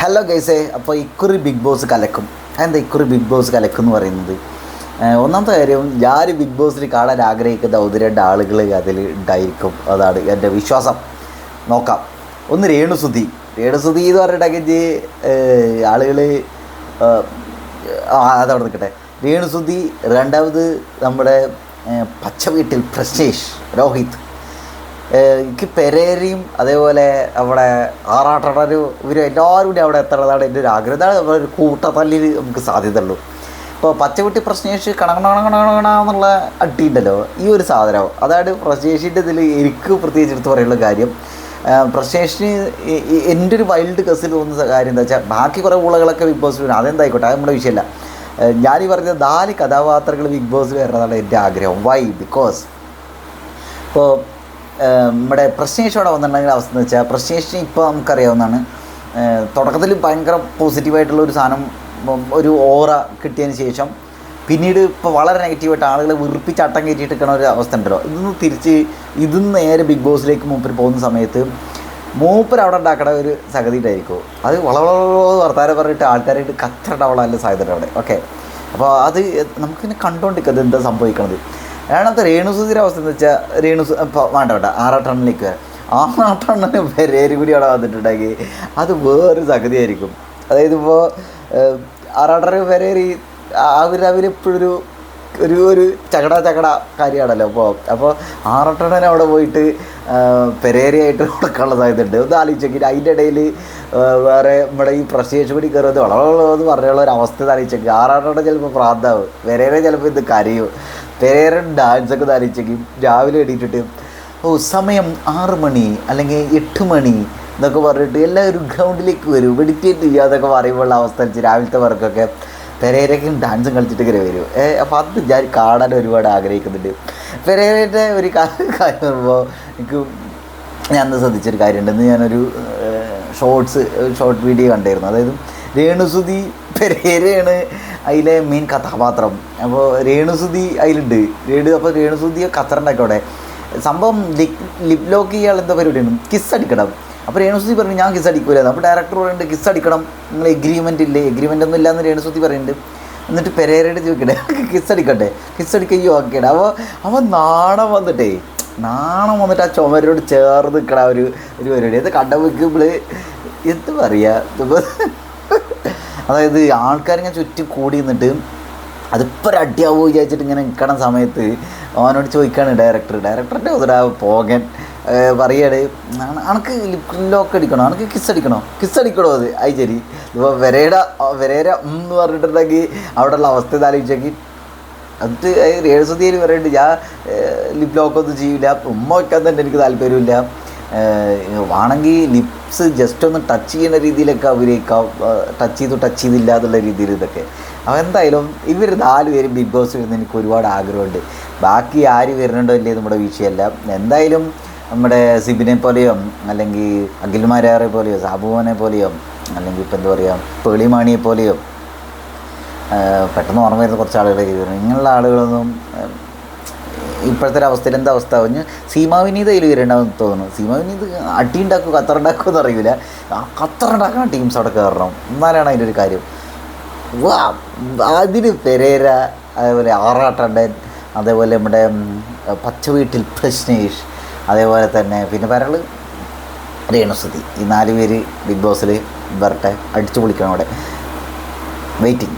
Hello ഗൈസേ, അപ്പോൾ ഇക്കുറി big boss കലക്കും. എന്താ ഇക്കുറി ബിഗ് ബോസ് കലക്കും എന്ന് പറയുന്നത്? ഒന്നാമത്തെ കാര്യം, ഞാൻ ബിഗ് ബോസിൽ കാണാൻ ആഗ്രഹിക്കുന്ന ഒന്ന് രണ്ട് ആളുകൾ അതിൽ ഉണ്ടായിരിക്കും. അതാണ് എൻ്റെ വിശ്വാസം. നോക്കാം. ഒന്ന് രേണുസുതി എന്ന് പറഞ്ഞിട്ടുണ്ടെങ്കിൽ ആളുകൾ അതവിടെ നിൽക്കട്ടെ. രേണുസുതി. രണ്ടാമത് നമ്മുടെ പച്ച വീട്ടിൽ പ്രശ്നേഷ് രോഹിത്. എനിക്ക് പെരേരയും അതേപോലെ അവിടെ ആറാട്ടടരും ഇവർ എല്ലാവരും കൂടി അവിടെ എത്തണതാണ് എൻ്റെ ഒരു ആഗ്രഹം. ഇതാണ് ഒരു കൂട്ടത്തല്ലിൽ നമുക്ക് സാധ്യതയുള്ളൂ. ഇപ്പോൾ പച്ചവെട്ടി പ്രശ്നേഷ് എന്നുള്ള അട്ടിയുണ്ടല്ലോ, ഈ ഒരു സാധനം അതാണ് പ്രശ്നേഷിൻ്റെ ഇതിൽ എനിക്ക് പ്രത്യേകിച്ച് എടുത്ത് പറയാനുള്ള കാര്യം. പ്രശ്നേഷിന് എൻ്റെ ഒരു വൈൽഡ് കസിൽ തോന്നുന്ന കാര്യം എന്താ വെച്ചാൽ, ബാക്കി കുറേ ഊളകളൊക്കെ ബിഗ് ബോസിൽ വരും, അതെന്തായിക്കോട്ടെ, അത് നമ്മുടെ വിഷയമല്ല. ഞാനീ പറഞ്ഞ 4 കഥാപാത്രങ്ങൾ ബിഗ് ബോസിൽ വരണമെന്നാണ് എൻ്റെ ആഗ്രഹം. വൈ? ബിക്കോസ് ഇപ്പോൾ നമ്മുടെ പ്രശ്നേഷോടെ വന്നിട്ടുണ്ടെങ്കിൽ അവസ്ഥ എന്ന് വെച്ചാൽ, പ്രശ്നേഷിന് ഇപ്പോൾ നമുക്കറിയാവുന്നതാണ്, തുടക്കത്തിൽ ഭയങ്കര പോസിറ്റീവായിട്ടുള്ള ഒരു സാധനം, ഒരു ഓറ കിട്ടിയതിന് ശേഷം പിന്നീട് ഇപ്പോൾ വളരെ നെഗറ്റീവായിട്ട് ആളുകളെ വെറുപ്പിച്ച് അട്ടം കയറ്റിയിട്ട് നിൽക്കുന്ന ഒരു അവസ്ഥ ഉണ്ടല്ലോ. ഇതിന്ന് നേരെ ബിഗ് ബോസിലേക്ക് മൂപ്പർ പോകുന്ന സമയത്ത് മൂപ്പർ അവിടെ ഉണ്ടാക്കണ ഒരു സംഗതിയിട്ടായിരിക്കും. അത് വളരെ വർത്താനം പറഞ്ഞിട്ട് ആൾക്കാരായിട്ട് കത്തറണ്ടാവാനുള്ള സാധ്യത അവിടെ. ഓക്കെ, അപ്പോൾ അത് നമുക്കിങ്ങനെ കണ്ടുകൊണ്ടിരിക്കുന്നത് എന്താ സംഭവിക്കണത്. രണ്ടാമത്തെ രേണുസുതിയുടെ അവസ്ഥ എന്ന് വെച്ചാൽ, ഇപ്പോൾ വേണ്ട ആറാട്ടണ്ണിലേക്ക് വരാം. ആറാട്ടണ്ണന് പെരേര് കൂടി അവിടെ വന്നിട്ടുണ്ടെങ്കിൽ അത് വേറൊരു സംഗതിയായിരിക്കും. അതായത് ഇപ്പോൾ ആറാട്ടന് പെരേര് അവരെപ്പോഴൊരു ഒരു ചകട കാര്യമാണല്ലോ. അപ്പോൾ ആറാട്ടണ്ണന് അവിടെ പോയിട്ട് പെരേരയായിട്ട് കൊടുക്കാനുള്ള സാധ്യതയുണ്ട്. ഒന്ന് ആലോചിച്ചെങ്കിൽ അതിൻ്റെ ഇടയിൽ വേറെ നമ്മുടെ ഈ പ്രശ്നേഷ് കൂടി കയറുന്നത് വളരെന്ന് പറഞ്ഞുള്ള ഒരു അവസ്ഥ ആലോചിച്ചെങ്കിൽ ആറാട്ടണ്ണൻ ചിലപ്പോൾ പ്രാന്താവും, പെരേര ചിലപ്പോൾ ഇത് കരയും. പെരേരൻ ഡാൻസൊക്കെ ആലോചിച്ചെങ്കിൽ രാവിലെ എണീറ്റിട്ട് സമയം 6 മണി അല്ലെങ്കിൽ 8 മണി എന്നൊക്കെ പറഞ്ഞിട്ട് എല്ലാവരും ഗ്രൗണ്ടിലേക്ക് വരും, മെഡിറ്റേറ്റ് ചെയ്യുക എന്നൊക്കെ പറയുമ്പോഴുള്ള അവസ്ഥ വെച്ച് രാവിലത്തെ വർക്കൊക്കെ പെരേരയ്ക്കും ഡാൻസും കളിച്ചിട്ട് ഇങ്ങനെ വരും. അപ്പോൾ അത് ഞാൻ കാണാൻ ഒരുപാട് ആഗ്രഹിക്കുന്നുണ്ട്. പെരേരയുടെ ഒരു കാര്യം പറയുമ്പോൾ ഞാൻ അന്ന് ശ്രദ്ധിച്ചൊരു കാര്യമുണ്ടെന്ന്, ഞാനൊരു ഷോർട്ട് വീഡിയോ കണ്ടായിരുന്നു. അതായത് രേണുസുതി പെരേരയാണ് അതിലെ മെയിൻ കഥാപാത്രം. അപ്പോൾ രേണുസുതി അതിലുണ്ട്. അപ്പോൾ രേണുസുതിയെ കത്തറുണ്ടാക്കോടെ സംഭവം ലിപ് ലോക്ക് ചെയ്യാൻ എന്താ പരിപാടിയാണ്, കിസ് അടിക്കണം. അപ്പോൾ രേണുസുതി പറഞ്ഞു ഞാൻ കിസ് അടിക്കൂലായിരുന്നു. അപ്പോൾ ഡയറക്ടർ പറയുന്നുണ്ട് കിസ് അടിക്കണം, നിങ്ങൾ എഗ്രിമെൻ്റ് ഒന്നും ഇല്ലയെന്ന് രേണുസുതി പറയുന്നുണ്ട്. എന്നിട്ട് പെരേരയുടെ ചോദിക്കട്ടെ കിസ് അടിക്കട്ടെ, കിസ് അടിക്കുകയോ ഓക്കെയാണ്. അപ്പോൾ നാണം വന്നിട്ട് ആ ചുമരോട് ചേർന്ന് നിൽക്കണ ഒരു പരിപാടി. അത് കണ്ട വയ്ക്കുമ്പോൾ എന്ത് പറയുക, അതായത് ആൾക്കാരിങ്ങനെ ചുറ്റും കൂടി നിന്നിട്ട് അതിപ്പോൾ ഒരു അടിയാവോ വിചാരിച്ചിട്ട് ഇങ്ങനെ നിൽക്കണ സമയത്ത് അവനോട് ചോദിക്കുകയാണ് ഡയറക്ടറിൻ്റെ ഒതിടാ പോകൻ പറയാണ്, അനക്ക് ലിപ് ലോക്ക് അടിക്കണോ, അനക്ക് കിസ് അടിക്കണോ അത് ശരി. ഇപ്പോൾ പെരേര എന്ന് പറഞ്ഞിട്ടുണ്ടെങ്കിൽ അവിടെയുള്ള അവസ്ഥ ആലോചിച്ചെങ്കിൽ അത് രേണുസുതിയിൽ പറയുന്നുണ്ട് ഞാൻ ലിപ് ലോക്കൊന്നും ചെയ്യില്ല, ഉമ്മ വയ്ക്കാൻ തന്നെ എനിക്ക് താല്പര്യമില്ല, വേണമെങ്കിൽ ലിപ്സ് ജസ്റ്റ് ഒന്ന് ടച്ച് ചെയ്യുന്ന രീതിയിലൊക്കെ അഭിനയിക്കാം, ടച്ച് ചെയ്തില്ല എന്നുള്ള രീതിയിൽ ഇതൊക്കെ. അപ്പോൾ എന്തായാലും ഇവർ 4 പേരും ബിഗ് ബോസ് വരുന്ന എനിക്ക് ഒരുപാട് ആഗ്രഹമുണ്ട്. ബാക്കി ആര് വരുന്നുണ്ടോ ഇല്ലേ നമ്മുടെ വിഷയമല്ല. എന്തായാലും നമ്മുടെ സിബിനെ പോലെയോ അല്ലെങ്കിൽ അഖിൽമാരാറെ പോലെയോ സാബുവിനെ പോലെയോ അല്ലെങ്കിൽ ഇപ്പോൾ എന്താ പറയുക പേളിമാണിയെ പോലെയോ പെട്ടെന്ന് ഓർമ്മ വരുന്ന കുറച്ച് ആളുകളെ വരുന്നു. ഇങ്ങനെയുള്ള ആളുകളൊന്നും ഇപ്പോഴത്തെ ഒരു അവസ്ഥയിൽ എന്താ അവസ്ഥ പറഞ്ഞ് സീമാവിനീത് അതിൽ വരേണ്ടാവും തോന്നുന്നു. സീമാവിനീത് അടിയുണ്ടാക്കും ഖത്തറുണ്ടാക്കുമെന്ന് അറിയില്ല. ആ ഖത്തറുണ്ടാക്കുന്ന ടീംസ് അവിടെ കയറണം, എന്നാലാണ് അതിൻ്റെ ഒരു കാര്യം. അതിന് പെരേര, അതേപോലെ ആറാട്ടണ്ണൻ, അതേപോലെ നമ്മുടെ പച്ച വീട്ടിൽ പ്രശ്നേഷ്, അതേപോലെ തന്നെ പിന്നെ പരള് രേണുസുതി, ഈ 4 പേര് ബിഗ് ബോസിൽ വരട്ടെ, അടിച്ചു പൊളിക്കണം അവിടെ. വെയിറ്റിംഗ്.